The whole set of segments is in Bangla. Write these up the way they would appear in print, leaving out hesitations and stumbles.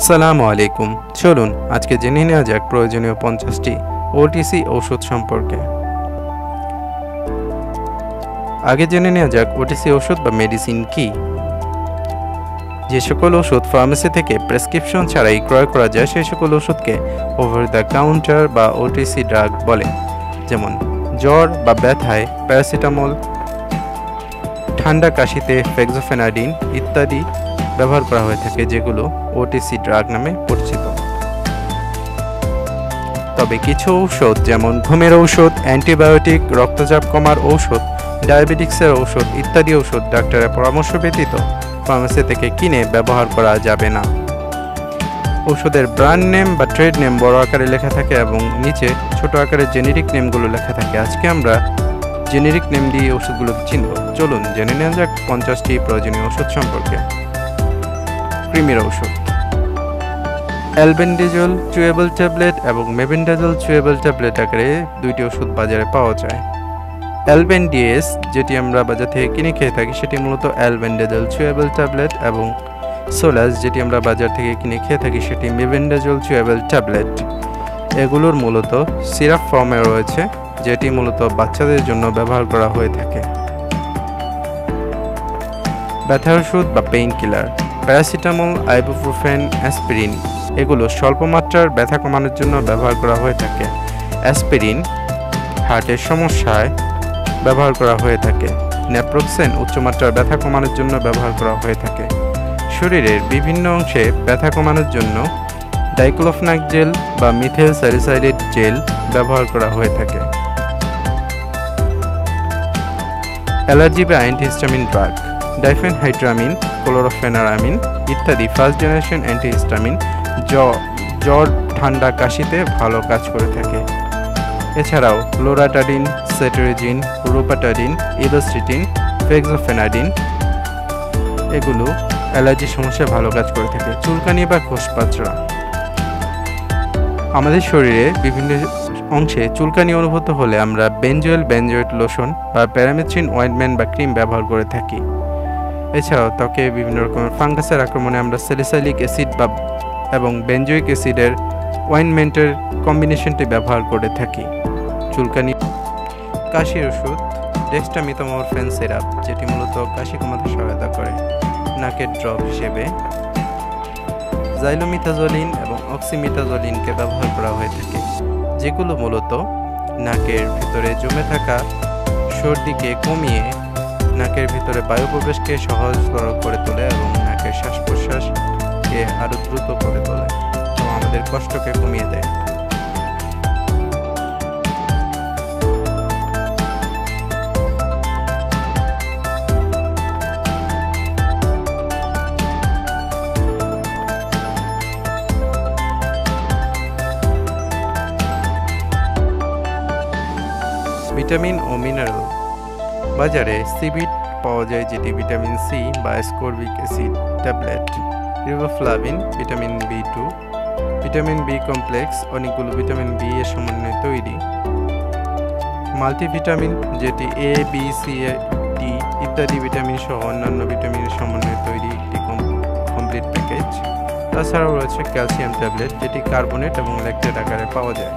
সালামু আলাইকুম। চলুন আজকে জেনে নেওয়া যাক প্রয়োজনীয় 50টি ওটিসি ঔষধ সম্পর্কে। আগে জেনে নেওয়া যাক ওটিসি ওষুধ বা মেডিসিন কি। যে সকল ওষুধ ফার্মেসি থেকে প্রেসক্রিপশন ছাড়াই ক্রয় করা যায় সেই সকল ওষুধকে ওভার দ্য কাউন্টার বা ওটিসি ড্রাগ বলে। যেমন জ্বর বা ব্যথায় প্যারাসিটামল, ঠান্ডা কাশিতে ফেক্সোফেনাডিন ইত্যাদি ব্যবহার করা হয়ে থাকে, যেগুলো ওটিসি ড্রাগ নামে পরিচিত। তবে কিছু ঔষধ যেমন ঘুমের ঔষধ, অ্যান্টিবায়োটিক, রক্তচাপ কমার ঔষধ, ডায়াবেটিক্সের ঔষধ ইত্যাদি ঔষধ ডাক্তারের পরামর্শ ব্যতীত ফার্মেসি থেকে কিনে ব্যবহার করা যাবে না। ঔষধের ব্র্যান্ড নেম বা ট্রেড নেম বড় আকারে লেখা থাকে এবং নিচে ছোট আকারে জেনেরিক নেমগুলো লেখা থাকে। আজকে আমরা জেনেরিক নেম দিয়ে ওষুধগুলোকে চিনব। চলুন জেনে নেওয়া যাক 50টি প্রয়োজনীয় ওষুধ সম্পর্কে। কৃমির ঔষধ অ্যালবেন্ডাজোল চুয়েবল ট্যাবলেট এবং মেবেন্ডাজোল চুয়েবল ট্যাবলেট আকারে দুইটি ওষুধ বাজারে পাওয়া যায়। অ্যালবেন্ডিএস যেটি আমরা বাজার থেকে কিনে খেয়ে থাকি সেটি মূলত অ্যালবেন্ডাজোল চুয়েবল ট্যাবলেট, এবং সোলাস যেটি আমরা বাজার থেকে কিনে খেয়ে থাকি সেটি মেবেন্ডাজোল চুয়েবল ট্যাবলেট। এগুলোর মূলত সিরাপ ফর্মে রয়েছে, যেটি মূলত বাচ্চাদের জন্য ব্যবহার করা হয়ে থাকে। ব্যথার ওষুধ বা pain killer paracetamol, ibuprofen, aspirin এগুলো স্বল্প মাত্রার ব্যথা কমানোর জন্য ব্যবহার করা হয়ে থাকে। অ্যাসপিরিন হার্টের সমস্যায় ব্যবহার করা হয়ে থাকে। নেপ্রোক্সেন উচ্চমাত্রার ব্যথা কমানোর জন্য ব্যবহার করা হয়ে থাকে। শরীরের বিভিন্ন অংশে ব্যথা কমানোর জন্য ডাইক্লোফেনাক জেল বা মিথেল স্যালিসাইলেট জেল ব্যবহার করা হয়ে থাকে। অ্যালার্জি বা অ্যান্টিহিস্টামিন ড্রাগ ডাইফেনহাইড্রামিন, ক্লোরোফেনারামিন ইত্যাদি ফার্স্ট জেনারেশন অ্যান্টিহিস্টামিন জ্বর, ঠান্ডা, কাশিতে ভালো কাজ করে থাকে। এছাড়াও লোরাটাডিন, সেটেরিজিন, রোপাটাডিন, ইলোস্টিটিন, ফেক্সোফেনাডিন এগুলো অ্যালার্জির সমস্যায় ভালো কাজ করে থাকে। চুলকানি বা খোসপাচড়া আমাদের শরীরে বিভিন্ন অংশে চুলকানি অনুভূত হলে আমরা বেনজয়েট লোশন বা প্যারামেথ্রিন অয়েন্টমেন্ট বা ক্রিম ব্যবহার করে থাকি। এছাড়াও ত্বকে বিভিন্ন রকমের ফাঙ্গাসের আক্রমণে আমরা স্যালিসাইলিক অ্যাসিড এবং বেনজোইক অ্যাসিডের অয়েন্টমেন্টের কম্বিনেশনটি ব্যবহার করে থাকি। চুলকানি কাশির ওষুধ ডেক্সট্রামিথোমোরফেন সিরাপ, যেটি মূলত কাশি কমাতে সহায়তা করে। নাকের ড্রপ হিসেবে জাইলোমিথাজোলিন এবং অক্সিমিথাজোলিনকে ব্যবহার করা হয়ে থাকে, যেগুলো মূলত নাকের ভিতরে জমে থাকা সর্দিকে কমিয়ে নাকের ভিতরে বায়ু প্রবেশকে সহজতর করে তোলে এবং নাকের শ্বাস প্রশ্বাসকে আরো দ্রুত করে তোলে এবং আমাদের কষ্টকে কমিয়ে দেয়। ভিটামিন ও মিনারেল বাজারে সিবিট পাওয়া যায়, যেটি ভিটামিন সি বা ascorbic acid tablet, riboflavin, vitamin B2, vitamin B complex অনেকগুলো ভিটামিন বি এর সমন্বয়ে তৈরি। মাল্টিভিটামিন যেটি এ, বি, সি, ডি ইত্যাদি ভিটামিন সহ অন্যান্য ভিটামিনের সমন্বয়ে তৈরি একটি কমপ্লিট প্যাকেজ। তাছাড়াও রয়েছে ক্যালসিয়াম ট্যাবলেট, যেটি কার্বনেট এবং ল্যাকটেট আকারে পাওয়া যায়।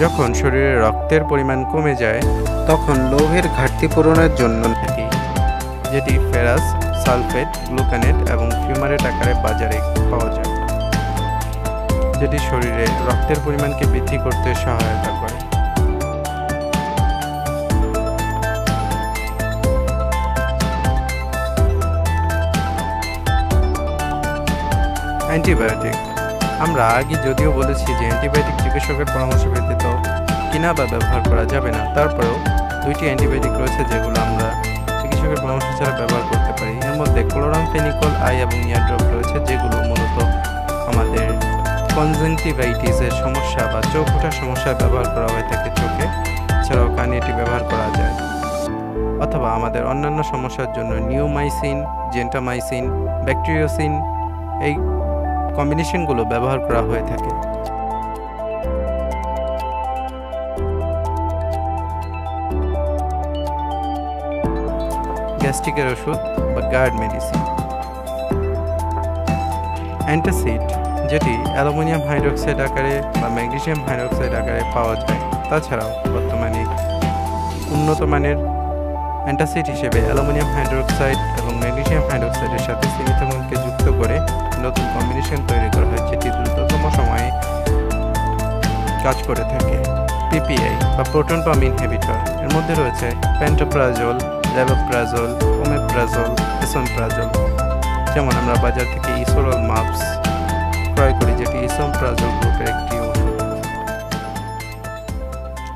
যখন শরীরে রক্তের পরিমাণ কমে যায় তখন লৌহের ঘাটতি পূরণের জন্য থাকি, যেটি ফেরাস, সালফেট, গ্লুকানেট এবং ফিউমারেট আকারে বাজারে পাওয়া যায়, যেটি শরীরে রক্তের পরিমাণকে বৃদ্ধি করতে সহায়তা করে। অ্যান্টিবায়োটিক আমরা আগে যদিও বলেছি যে অ্যান্টিবায়োটিক চিকিৎসকের পরামর্শ ব্যতীত কিনা বা ব্যবহার করা যাবে না, তারপরেও দুইটি অ্যান্টিবায়োটিক রয়েছে যেগুলো আমরা চিকিৎসকের পরামর্শ ছাড়া ব্যবহার করতে পারি। এর মধ্যে ক্লোরামফেনিকল আই এবং ইয়ার ড্রপ রয়েছে, যেগুলো মূলত আমাদের কনজাংটিভাইটিসের সমস্যা বা চোখ ওঠার সমস্যায় ব্যবহার করা হয়ে থাকে চোখে। এছাড়াও কানে এটি ব্যবহার করা যায়, অথবা আমাদের অন্যান্য সমস্যার জন্য নিওমাইসিন, জেন্টামাইসিন, ব্যাকটেরিওসিন এই কম্বিনেশনগুলো ব্যবহার করা হয়ে থাকে। গ্যাস্ট্রিকের ওষুধ বা গার্ড মেডিসিন অ্যান্টাসিড, যেটি অ্যালুমিনিয়াম হাইড্রোক্সাইড আকারে বা ম্যাগনেসিয়াম হাইড্রোক্সাইড আকারে পাওয়া যায়। তাছাড়াও বর্তমানে উন্নত মানের অ্যান্টাসিড হিসেবে অ্যালুমিনিয়াম হাইড্রোক্সাইড এবং ম্যাগনেসিয়াম হাইড্রোক্সাইডের সাথে সিলিকনকে যুক্ত করে নতুন কম্বিনেশন তৈরি করা হয়, যেটি দ্রুততম সময়ে কাজ করে থাকে। পিপিআই বা প্রোটন পাম্প ইনহিবিটর, এর মধ্যে রয়েছে পেন্টোপ্রাজোল, লেভোপ্রাজোল, ওমেপ্রাজোল, এসোমপ্রাজোল। যেমন আমরা বাজার থেকে ইসোরল মাপস ক্রয় করি, যেটি ইসোমপ্রাজোল গ্রুপের একটি ওষুধ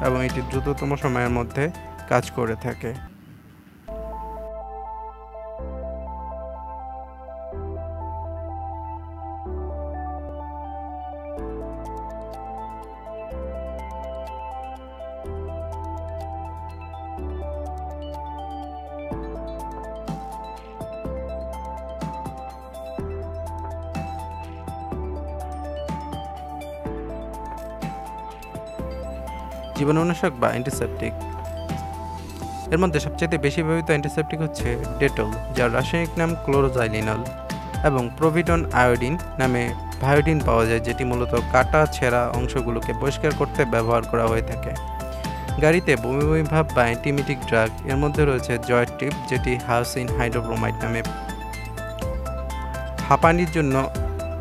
এবং এটি দ্রুততম সময়ের মধ্যে কাজ করে থাকে। জীবাণুনাশক বা অ্যান্টিসেপটিক, এর মধ্যে সবচেয়ে বেশি ব্যবহৃত অ্যান্টিসেপটিক হচ্ছে ডেটল, যার রাসায়নিক নাম ক্লোরোজাইলিনল, এবং প্রোভিডন আয়োডিন নামে ভায়োডিন পাওয়া যায়, যেটি মূলত কাটা ছেঁড়া অংশগুলোকে পরিষ্কার করতে ব্যবহার করা হয়ে থাকে। গাড়িতে বমি বমি ভাব বা অ্যান্টিমিটিক ড্রাগ, এর মধ্যে রয়েছে জয়ট্রিপ, যেটি হাউসিন হাইড্রোব্রোমাইড নামে। হাঁপানির জন্য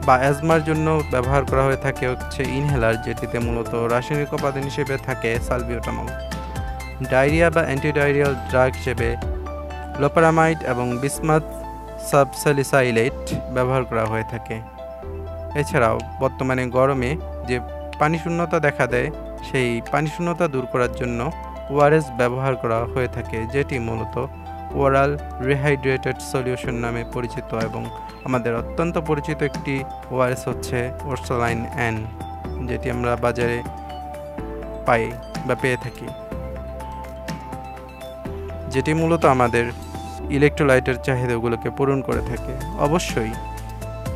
বা অ্যাজমার জন্য ব্যবহার করা হয়ে থাকে হচ্ছে ইনহেলার, যেটিতে মূলত রাসায়নিক উপাদান হিসেবে থাকে সালবিউটামল। ডায়রিয়া বা অ্যান্টিডায়রিয়াল ড্রাগ হিসেবে লোপারামাইড এবং বিসমাথ সাবস্যালিসাইলেট ব্যবহার করা হয়ে থাকে। এছাড়াও বর্তমানে গরমে যে পানিশূন্যতা দেখা দেয়, সেই পানিশূন্যতা দূর করার জন্য ওআরএস ব্যবহার করা হয়ে থাকে, যেটি মূলত ওরাল রিহাইড্রেটেড সলিউশন নামে পরিচিত। এবং আমাদের অত্যন্ত পরিচিত একটি ওআরএস হচ্ছে ওরসোলাইন এন, যেটি আমরা বাজারে পাই বা পেয়ে থাকি, যেটি মূলত আমাদের ইলেকট্রোলাইটের চাহিদাগুলোকে পূরণ করে থাকে। অবশ্যই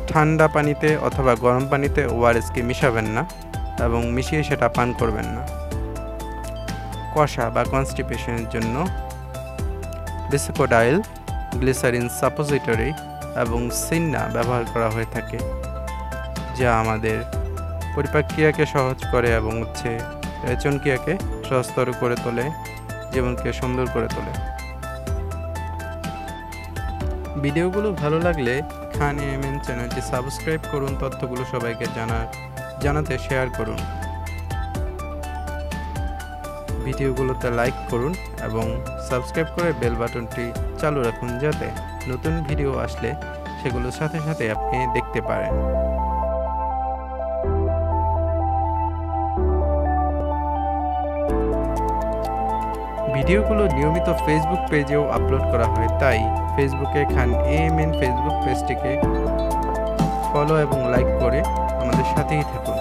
ঠান্ডা পানিতে অথবা গরম পানিতে ওআরএসকে মিশাবেন না এবং মিশিয়ে সেটা পান করবেন না। কষা বা কনস্টিপেশনের জন্য বেসিকোডাইল, গ্লিসারিন সাপোজিটরি এবং সিন্না ব্যবহার করা হয়ে থাকে, যা আমাদের পরিপাক্রিয়াকে সহজ করে এবং রেচন ক্রিয়াকে সহজতর করে তোলে, জীবনকে সুন্দর করে তোলে। ভিডিওগুলো ভালো লাগলে খান এএমএন চ্যানেলটি সাবস্ক্রাইব করুন, তথ্যগুলো সবাইকে জানাতে শেয়ার করুন, ভিডিওগুলোতে লাইক করুন এবং সাবস্ক্রাইব করে বেল বাটনটি চালু রাখুন, যাতে নতুন ভিডিও আসলে সেগুলোর সাথে সাথে আপনি দেখতে পারেন। ভিডিওগুলো নিয়মিত ফেসবুক পেজেও আপলোড করা হয়, তাই ফেসবুকে খান এএমএন ফেসবুক পেজটিকে ফলো এবং লাইক করে আমাদের সাথেই থাকুন।